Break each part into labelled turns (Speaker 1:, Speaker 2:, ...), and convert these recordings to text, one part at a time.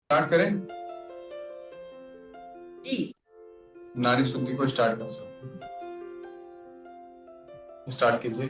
Speaker 1: Start करें।
Speaker 2: जी।
Speaker 1: नारी शुद्धि को स्टार्ट कर सकते हैं। स्टार्ट कीजिए।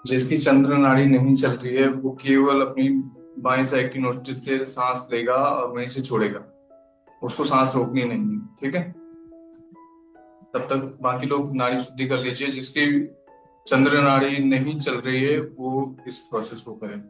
Speaker 1: जिसकी चंद्र नाड़ी नहीं चल रही है वो केवल अपनी बाएं साइड की नोस्ट्रिल से सांस लेगा और वहीं से छोड़ेगा। उसको सांस रोकनी नहीं है, ठीक है। तब तक बाकी लोग नाड़ी शुद्धि कर लीजिए। जिसकी चंद्र नाड़ी नहीं चल रही है वो इस प्रोसेस को करें।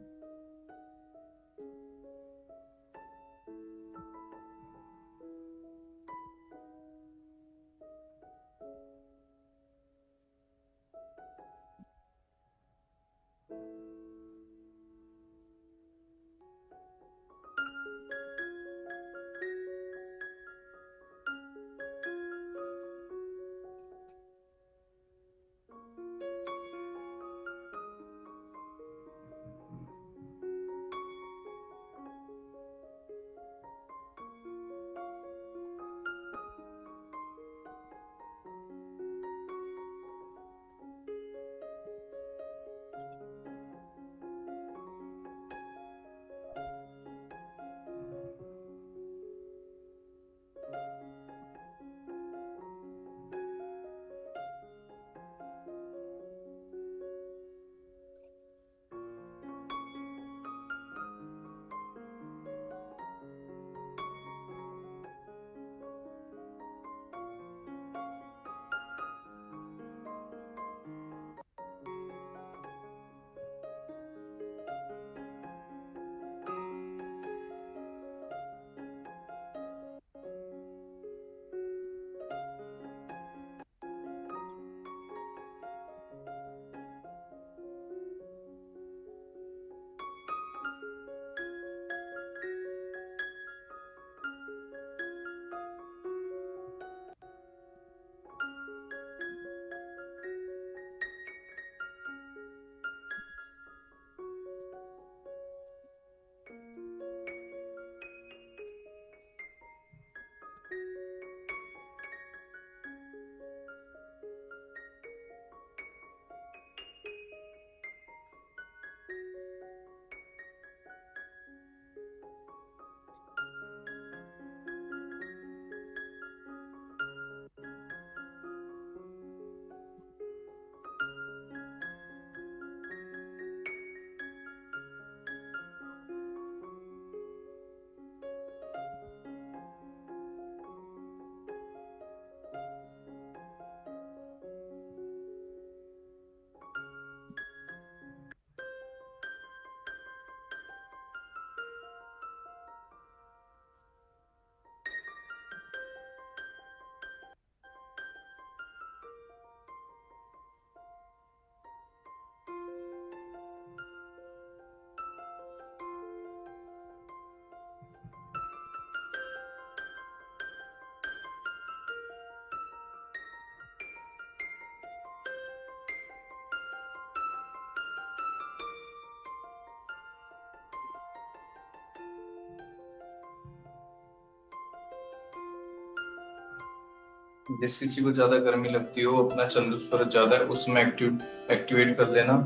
Speaker 1: जिस किसी को ज्यादा गर्मी लगती हो, अपना चंद्र ज्यादा है, उसमें एक्टिवेट कर लेना,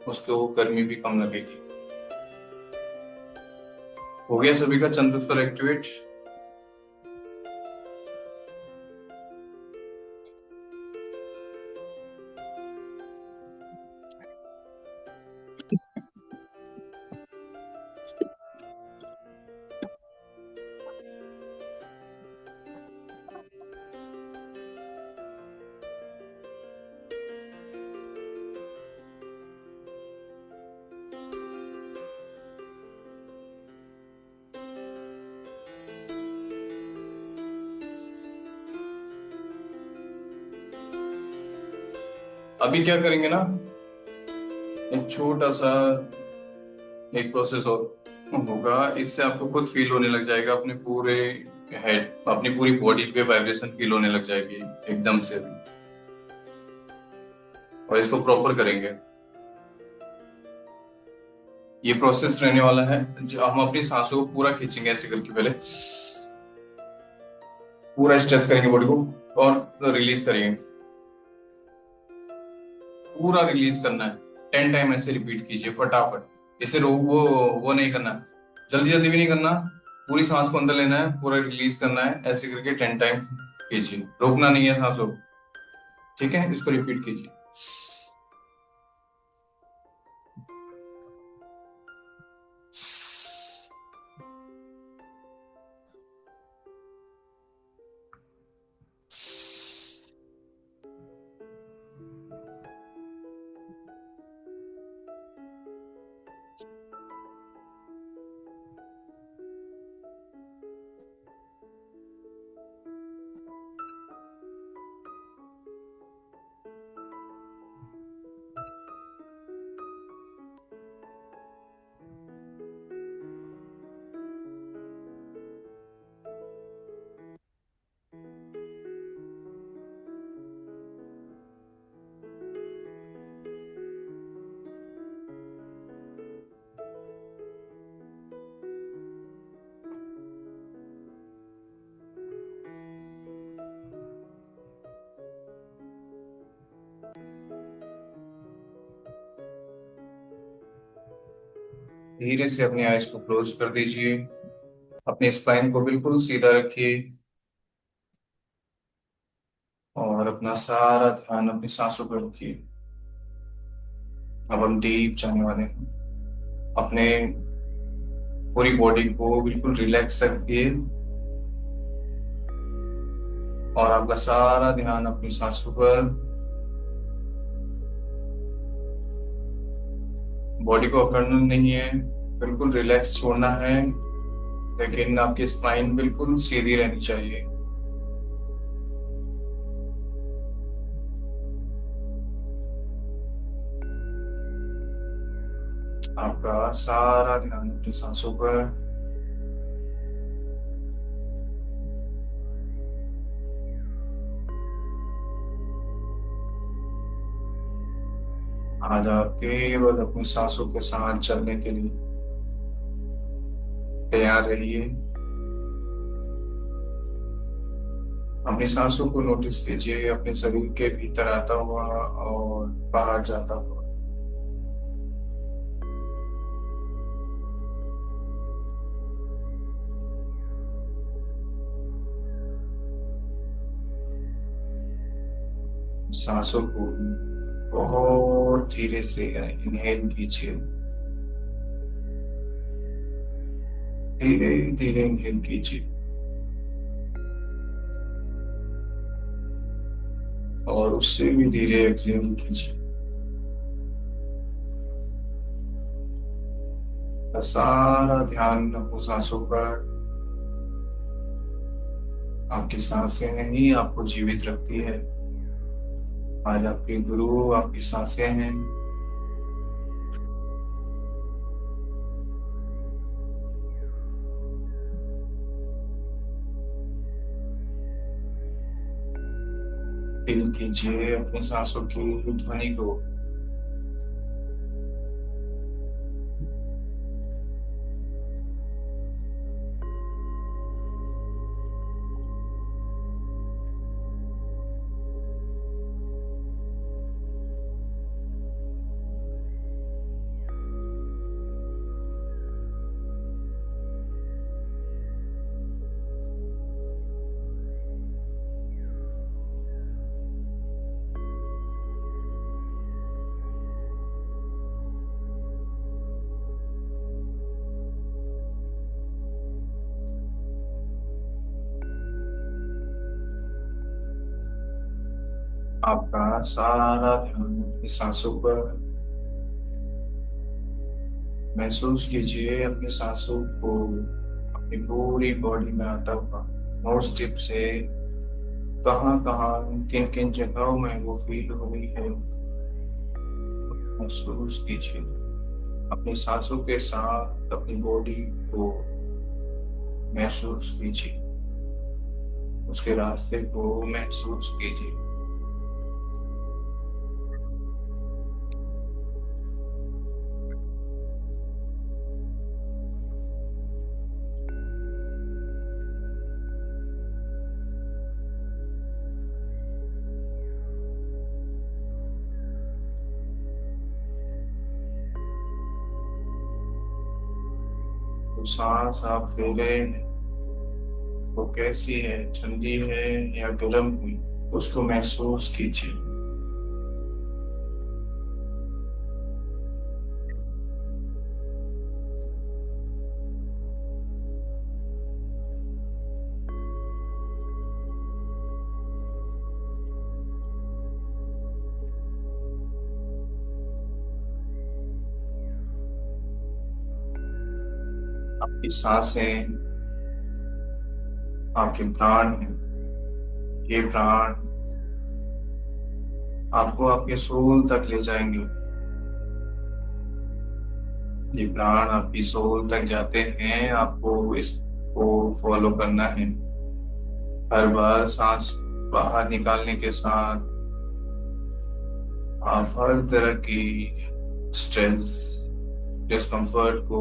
Speaker 1: उसको गर्मी भी कम लगेगी। हो गया सभी का चंद्र एक्टिवेट? अभी क्या करेंगे ना, एक छोटा सा एक प्रोसेस और होगा, इससे आपको खुद फील होने लग जाएगा, अपने पूरे हेड, अपनी पूरी बॉडी पे वाइब्रेशन फील होने लग जाएगी एकदम से भी। और इसको प्रॉपर करेंगे। ये प्रोसेस रहने वाला है, जो हम अपनी सांसों को पूरा खींचेंगे ऐसे करके, पहले पूरा स्ट्रेच करेंगे बॉडी को और रिलीज करेंगे। पूरा रिलीज करना है, 10 टाइम ऐसे रिपीट कीजिए फटाफट। इसे वो नहीं करना, जल्दी जल्दी भी नहीं करना। पूरी सांस को अंदर लेना है, पूरा रिलीज करना है, ऐसे करके 10 टाइम कीजिए, रोकना नहीं है सांसों को। ठीक है, इसको रिपीट कीजिए। धीरे से अपनी आईज को क्लोज कर दीजिए, अपने स्पाइन को बिल्कुल सीधा रखिए और अपना सारा ध्यान अपनी सांसों पर रखिए। अब हम डीप जाने वाले हैं, अपने पूरी बॉडी को बिल्कुल रिलैक्स रखिए और आपका सारा ध्यान अपनी सांसों पर। बॉडी को अकड़ना नहीं है, बिल्कुल रिलैक्स छोड़ना है, लेकिन आपकी स्पाइन बिल्कुल सीधी रहनी चाहिए। आपका सारा ध्यान अपनी सांसों पर। आज आप केवल अपनी सांसों के साथ चलने के लिए तैयार रहिए। अपनी सांसों को नोटिस कीजिए, अपने शरीर के भीतर आता हुआ और बाहर जाता हुआ। सांसों को बहुत धीरे से इनहेल कीजिए, धीरे धीरे इनहेल कीजिए और उससे भी धीरे एक्सहेल कीजिए। सारा ध्यान अपनी सांसों पर। आपकी सांसें ही आपको जीवित रखती है। आज आपके गुरु आपकी सांसें हैं। फील कीजिए अपनी सांसों की ध्वनि को। आपका सारा ध्यान अपनी सांसों पर। महसूस कीजिए अपनी सांसों को अपनी पूरी बॉडी में आता हुआ। नोज टिप से कहाँ कहाँ किन किन जगहों में वो फील हो रही है महसूस कीजिए। अपनी सांसों के साथ अपनी बॉडी को महसूस कीजिए, उसके रास्ते को महसूस कीजिए। तो सांस आप ले रहे हैं, वो कैसी है, ठंडी है या गर्म हुई, उसको महसूस कीजिए। आपकी सांसें आपके प्राण हैं। ये प्राण आपको आपके सोल तक ले जाएंगे। ये प्राण आपकी सोल तक जाते हैं, आपको इसको फॉलो करना है। हर बार सांस बाहर निकालने के साथ आप हर तरह की स्ट्रेस, डिस्कम्फर्ट को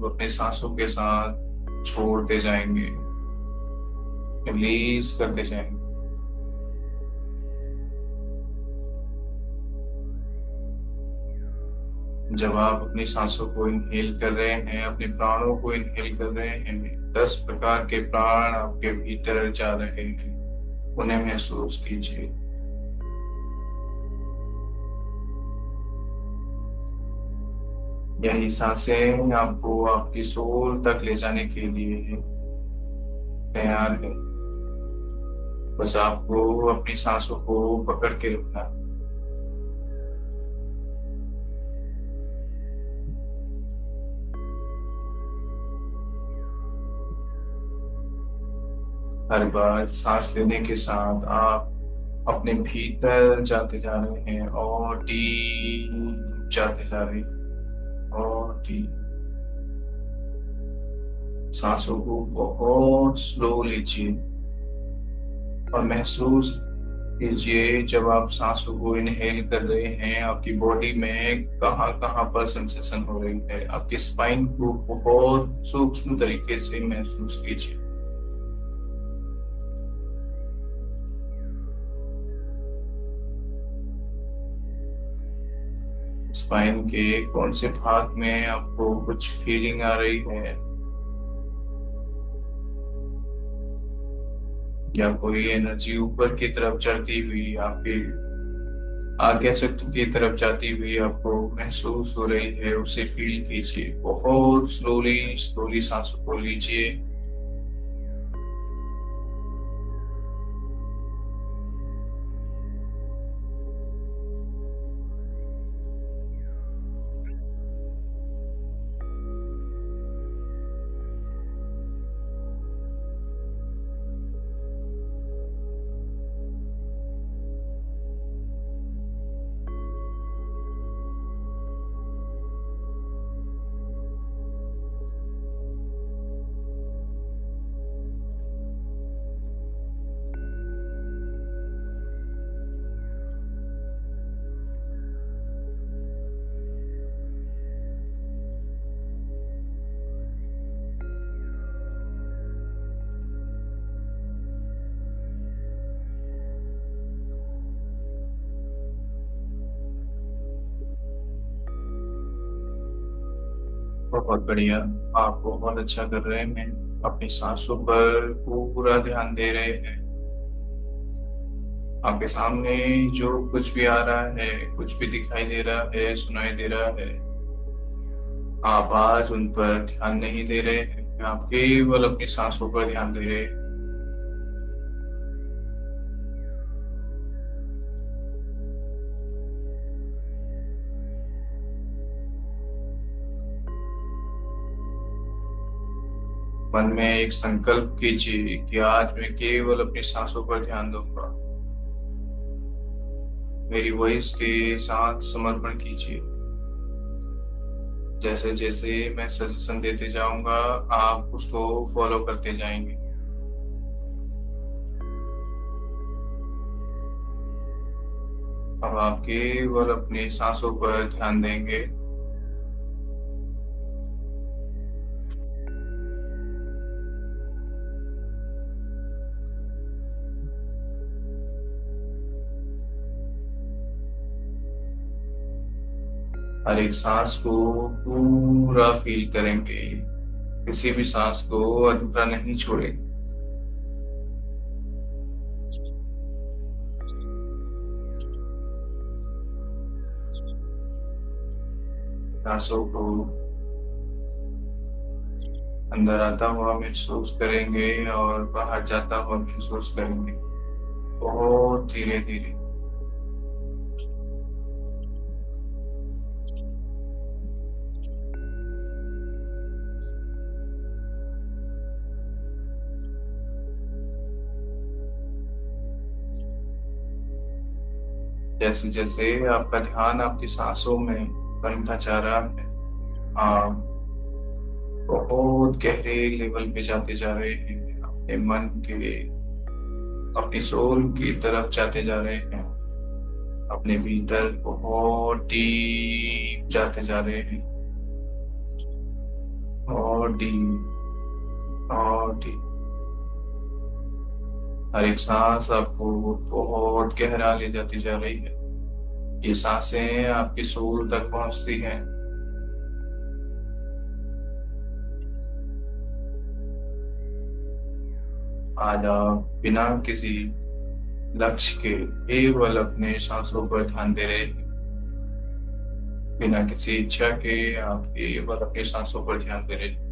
Speaker 1: अपने सांसों के साथ छोड़ते जाएंगे, रिलीज करते जाएंगे। जब आप अपनी सांसों को इनहेल कर रहे हैं, अपने प्राणों को इनहेल कर रहे हैं, 10 प्रकार के प्राण आपके भीतर जा रहे हैं, उन्हें महसूस कीजिए। यही सांसें आपको आपकी सोल तक ले जाने के लिए तैयार है। बस आपको अपनी सांसों को पकड़ के रखना है। हर बार सांस लेने के साथ आप अपने भीतर जाते जा रहे हैं और डीप जाते जा रहे हैं और डीप। सांसों को बहुत स्लो लीजिए और महसूस कीजिए जब आप सांसों को इनहेल कर रहे हैं, आपकी बॉडी में कहाँ कहाँ पर सेंसेशन हो रही है। आपकी स्पाइन को बहुत सूक्ष्म तरीके से महसूस कीजिए। स्पाइन के कौन से भाग में आपको कुछ फीलिंग आ रही है, या कोई एनर्जी ऊपर की तरफ चढ़ती हुई आपके आज्ञा चक्र की तरफ जाती हुई आपको महसूस हो रही है, उसे फील कीजिए। बहुत स्लोली स्लोली सांसों को लीजिए। बहुत बढ़िया, आप बहुत अच्छा कर रहे हैं। अपनी सांसों पर पूरा ध्यान दे रहे हैं। आपके सामने जो कुछ भी आ रहा है, कुछ भी दिखाई दे रहा है, सुनाई दे रहा है, आप आज उन पर ध्यान नहीं दे रहे हैं। आप केवल अपनी सांसों पर ध्यान दे रहे हैं। मन में एक संकल्प कीजिए कि आज मैं केवल अपनी सांसों पर ध्यान दूंगा। मेरी वॉइस के साथ समर्पण कीजिए। जैसे जैसे मैं सजेशन देते जाऊंगा, आप उसको फॉलो करते जाएंगे। अब आप केवल अपनी सांसों पर ध्यान देंगे। हर एक सांस को पूरा फील करेंगे। किसी भी सांस को अधूरा नहीं छोड़ेंगे। सांसों को अंदर आता हुआ महसूस करेंगे और बाहर जाता हुआ महसूस करेंगे, बहुत धीरे धीरे। जैसे जैसे आपका ध्यान आपकी सांसों में बनता जा रहा है, आप बहुत गहरे लेवल पे जाते जा रहे हैं। अपने मन के, अपनी सोल की तरफ जाते जा रहे हैं। अपने भीतर बहुत डीप जाते जा रहे हैं, और डीप और डीप। हर एक सांस आपको बहुत गहरा ले जाती जा रही है। ये सांसें आपकी सोल तक पहुंचती हैं। आज आप बिना किसी लक्ष्य के केवल अपने सांसों पर ध्यान दे रहे हैं। बिना किसी इच्छा के आप केवल अपनी सांसों पर ध्यान दे रहे हैं।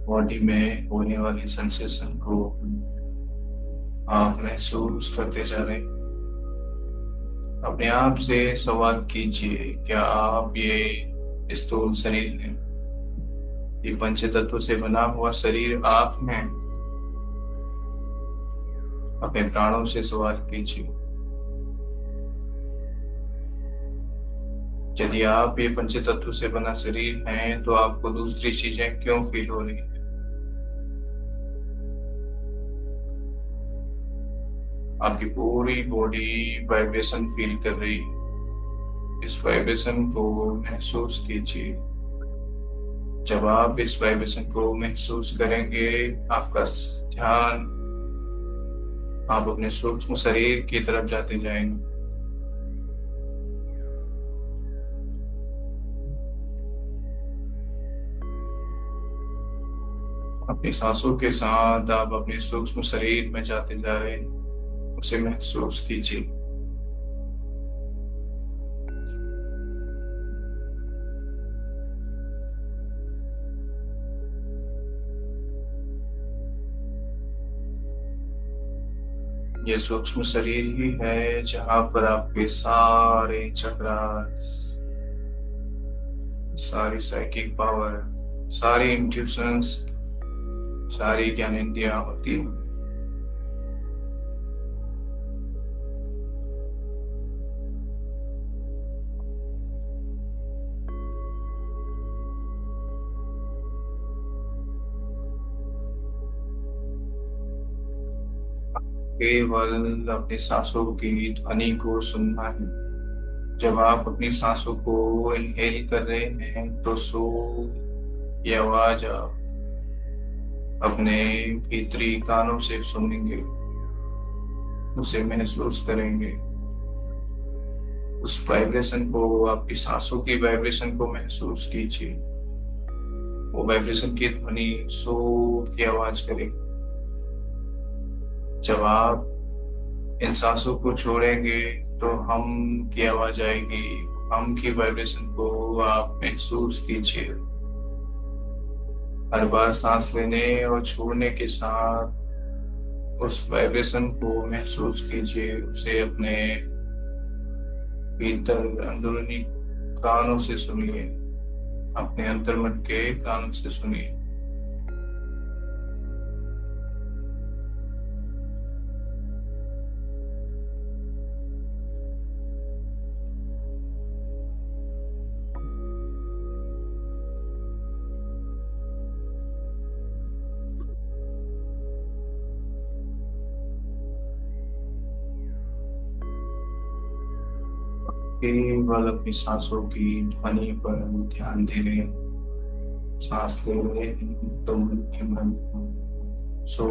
Speaker 1: बॉडी में होने वाली सेंसेशन को आप महसूस करते जा रहे हैं। अपने आप से सवाल कीजिए, क्या आप ये स्थूल शरीर है? ये पंच तत्व से बना हुआ शरीर आप हैं? अपने प्राणों से सवाल कीजिए, यदि आप ये पंच तत्व से बना शरीर हैं तो आपको दूसरी चीजें क्यों फील हो रही है? आपकी पूरी बॉडी वाइब्रेशन फील कर रही है। इस वाइब्रेशन को महसूस कीजिए। जब आप इस वाइब्रेशन को महसूस करेंगे, आपका ध्यान आप अपने सूक्ष्म शरीर की तरफ जाते जाएंगे। अपनी सांसों के साथ आप अपने सूक्ष्म शरीर में जाते जा रहे हैं, उसे महसूस कीजिए। ये सूक्ष्म शरीर ही है जहां पर आपके सारे चक्रा, सारी साइकिक पावर, सारी इंट्यूशंस, सारी ज्ञानेंद्रियां होती हैं। केवल अपनी सांसों की ध्वनि को सुनना है। जब आप अपनी सांसों को इनहेल कर रहे हैं तो सो ये आवाज आप अपने भीतरी कानों से सुनेंगे, उसे महसूस करेंगे। उस वाइब्रेशन को, आपकी सांसों की वाइब्रेशन को महसूस कीजिए। वो वाइब्रेशन की ध्वनि सो की आवाज करेगी। जब आप इन सांसों को छोड़ेंगे तो हम की आवाज आएगी। हम की वाइब्रेशन को आप महसूस कीजिए। हर बार सांस लेने और छोड़ने के साथ उस वाइब्रेशन को महसूस कीजिए, उसे अपने भीतर अंदरूनी कानों से सुनिए, अपने अंतर्मन के कानों से सुनिए। केवल अपनी सांसों की ध्वनि पर ध्यान दे रहे हैं। सांस ले रहे हैं तो मन के मन सो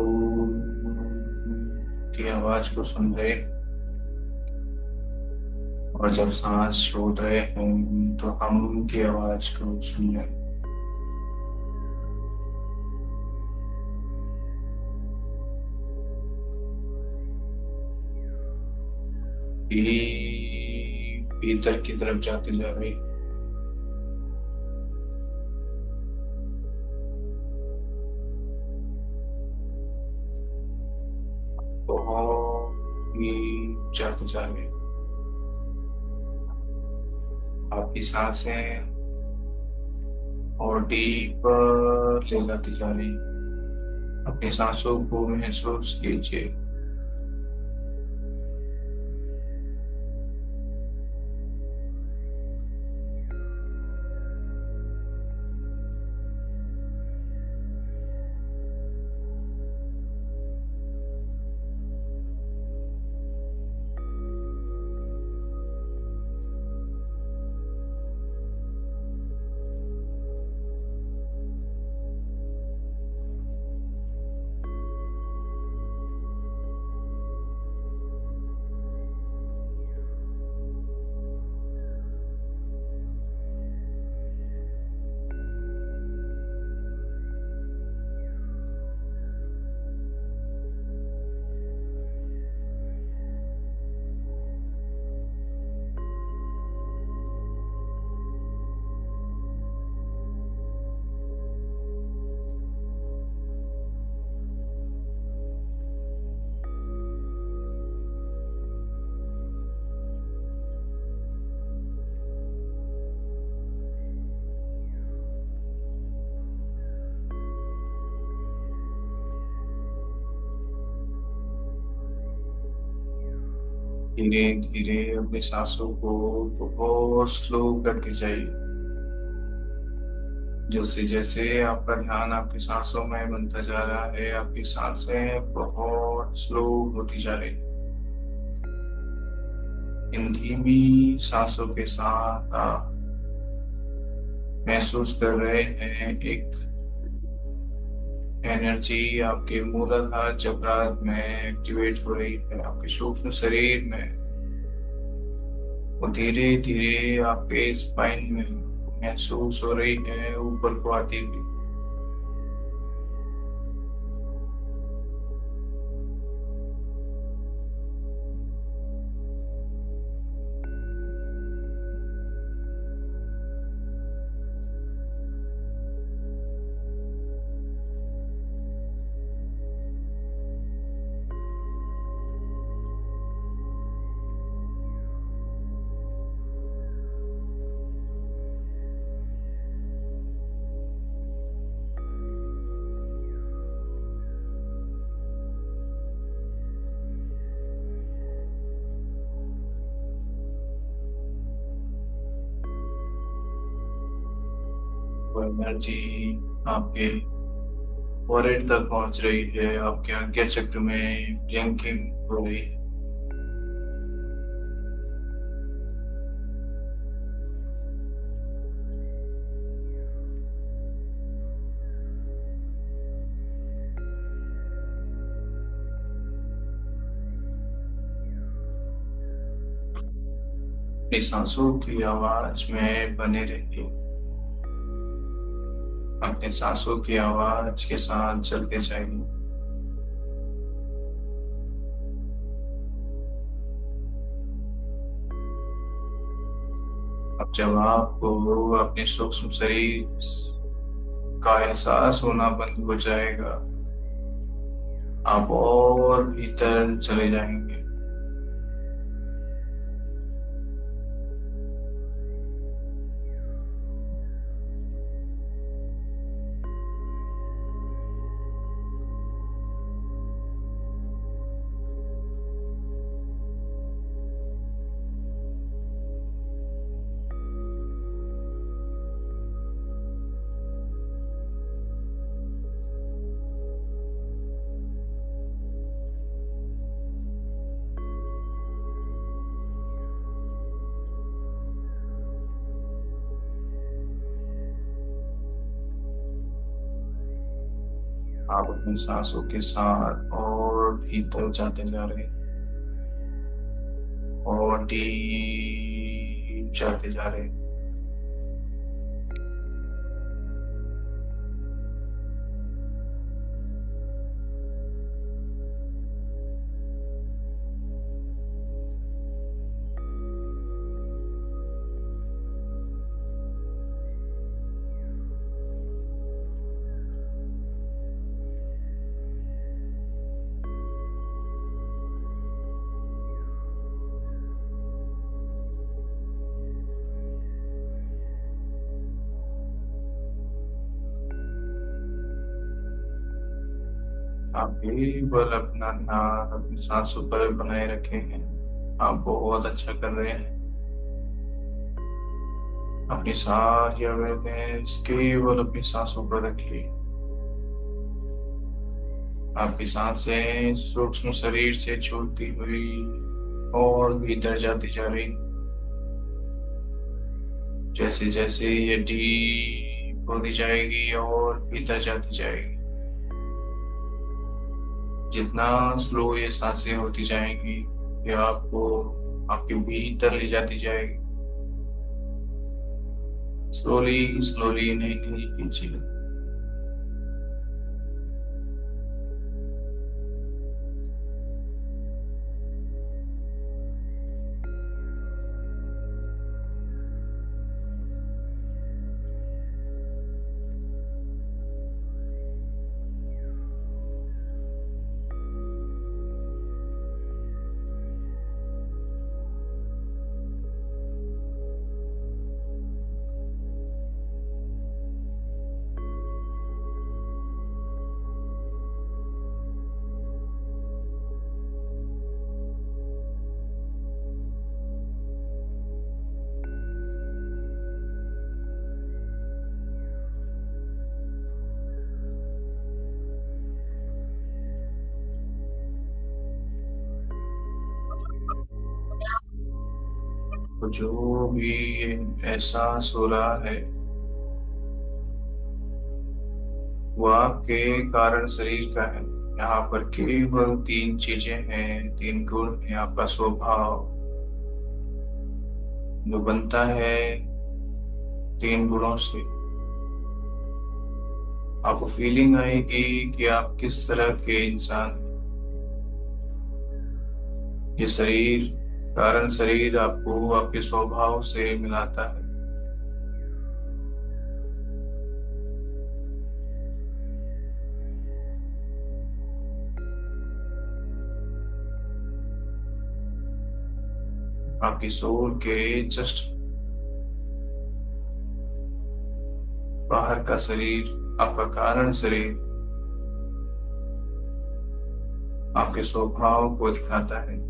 Speaker 1: की आवाज को सुन रहे हैं। और जब सांस छोड़ रहे हैं तो हम की आवाज को सुन रहे हैं। भीतर की तरफ जाते जा रही, बहुत ही जाते जा रही। आपकी सांसें और डीपर ले जाती जा रही। अपनी सांसों को महसूस कीजिए। धीरे धीरे अपनी सांसों को बहुत स्लो करते जाइए। जैसे जैसे आपका ध्यान आपकी सांसों में बनता जा रहा है, आपकी सांसें बहुत स्लो होती जा रही। इन धीमी सांसों के साथ आप महसूस कर रहे हैं एक एनर्जी आपके मूलाधार चक्र में एक्टिवेट हो रही है, आपके सूक्ष्म शरीर में। वो धीरे धीरे आपके स्पाइन में महसूस हो रही है, ऊपर को आती हुई। वो एनर्जी आपके फॉरहेड तक पहुंच रही है, आपके आज्ञा चक्र में ब्लिंकिंग हो रही है। अपनी सांसों की आवाज में बने रहिए, अपने सांसों की आवाज के साथ चलते जाइए। अब जब आपको अपने सूक्ष्म शरीर का एहसास होना बंद हो जाएगा, आप और भीतर चले जाएंगे। आप अपनी सांसों के साथ और भीतर जाते जा रहे हैं और डीप जाते जा रहे हैं। आप केवल अपना ध्यान अपनी सांसों पर बनाए रखे हैं। आप बहुत अच्छा कर रहे हैं। अपनी सारी अवेयरनेस केवल अपनी सांसों पर रखिए। आपकी सांसें सूक्ष्म शरीर से छूटती हुई और भीतर जाती जा रही। जैसे जैसे ये डीप होती जाएगी और भीतर जाती जाएगी, जितना स्लो ये सांसें होती जाएंगी, ये आपको आपके भीतर ले जाती जाएगी। स्लोली स्लोली नहीं नहीं कीजिए। तो जो भी एहसास हो रहा है, वो आपके कारण शरीर का है। यहाँ पर केवल तीन चीजें हैं, तीन गुण हैं। आपका स्वभाव जो बनता है तीन गुणों से। आपको फीलिंग आएगी कि आप किस तरह के इंसान। ये शरीर, कारण शरीर आपको आपके स्वभाव से मिलाता है। आपकी सोल के जस्ट बाहर का शरीर, आपका कारण शरीर आपके स्वभाव को दिखाता है।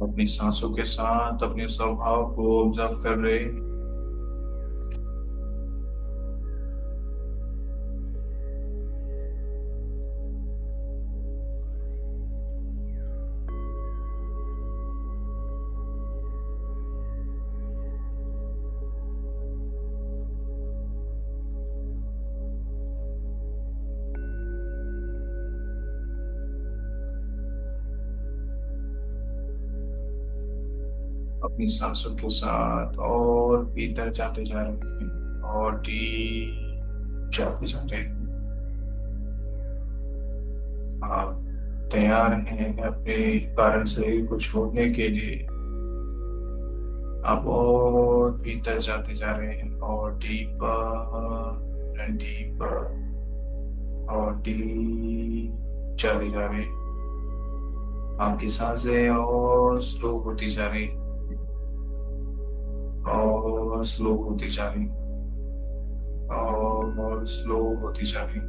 Speaker 1: अपनी सांसों के साथ अपने स्वभाव को ऑब्जर्व कर रहे हैं। अपनी सांसों के साथ और भीतर जाते जा रहे हैं और डीप जाते जा रहे हैं। आप तैयार हैं अपने कारण शरीर को छोड़ने के लिए। आप और भीतर जाते जा रहे हैं और डीपर एंड डीपर और डीप जाते जा रहे हैं। आपकी सांसें और स्लो होती जा रही और स्लो होती जा रही और स्लो होती जा रही।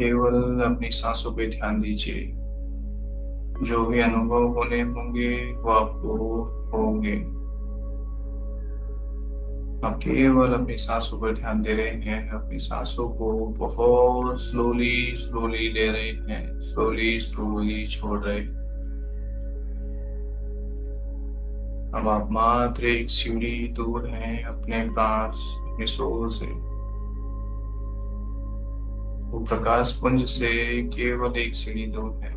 Speaker 1: केवल अपनी सांसों पे ध्यान दीजिए। जो भी अनुभव होने होंगे वो आपको होंगे। आप केवल अपनी सांसों पर ध्यान दे रहे हैं। अपनी सांसों को बहुत स्लोली स्लोली ले रहे हैं, स्लोली स्लोली छोड़ रहे हैं। अब आप मात्र एक सीढ़ी दूर हैं अपने पास, अपने सोल से। वो प्रकाश पुंज से केवल एक सीढ़ी दूर है।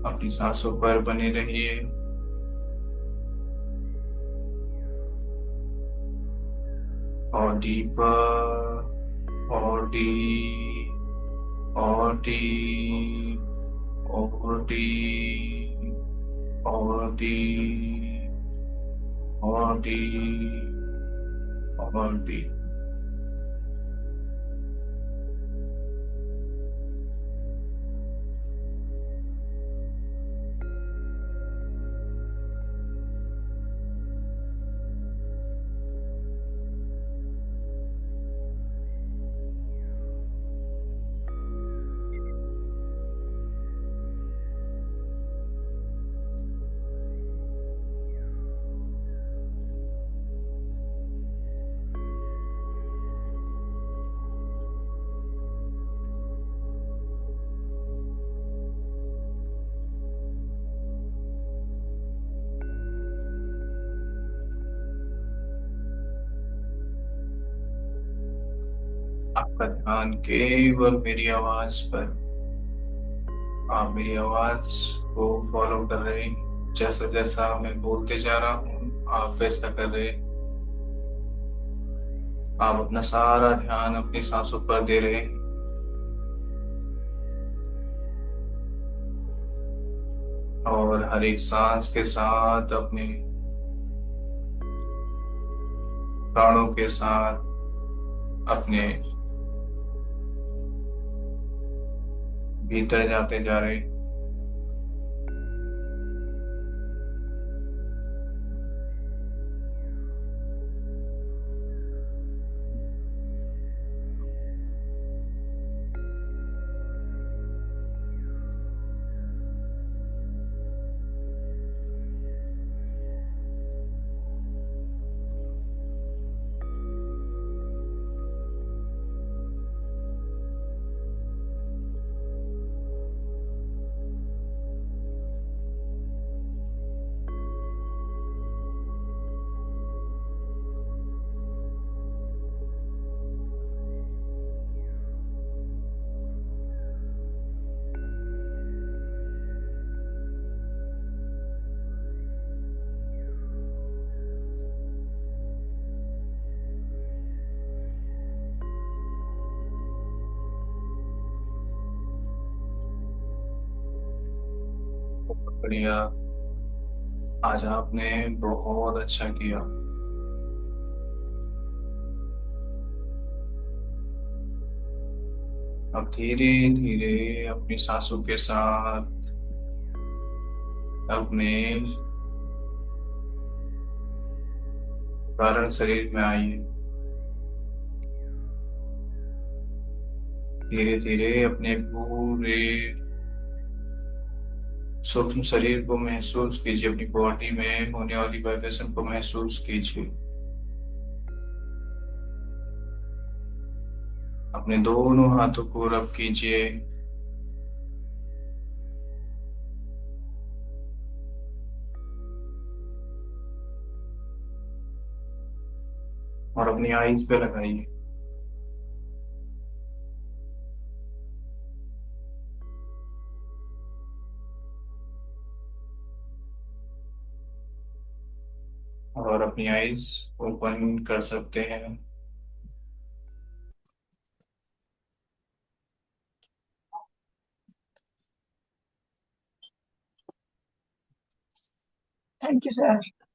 Speaker 1: अपनी सांसों पर बने रहिए और डीपर और डीप और डीप और डीप और डीप और डीप और डीप। आपका ध्यान केवल मेरी आवाज पर। आप मेरी आवाज को फॉलो कर रहे हैं। जैसा जैसा मैं बोलते जा रहा हूँ आप वैसा कर रहे हैं। आप अपना सारा ध्यान अपनी सांसों पर दे रहे हैं और हर एक सांस के साथ अपने प्राणों के साथ अपने भीतर जाते जा रहे हैं। बढ़िया। आज आपने बहुत अच्छा किया। अब धीरे धीरे अपनी सांसों के साथ अपने कारण शरीर में आइए। धीरे धीरे अपने पूरे सूक्ष्म शरीर को महसूस कीजिए, अपनी बॉडी में होने वाली वाइब्रेशन को महसूस कीजिए। अपने दोनों हाथों को रब कीजिए और अपनी आईज पे लगाइए। और अपनी आईज ओपन कर सकते हैं।
Speaker 2: Thank you sir.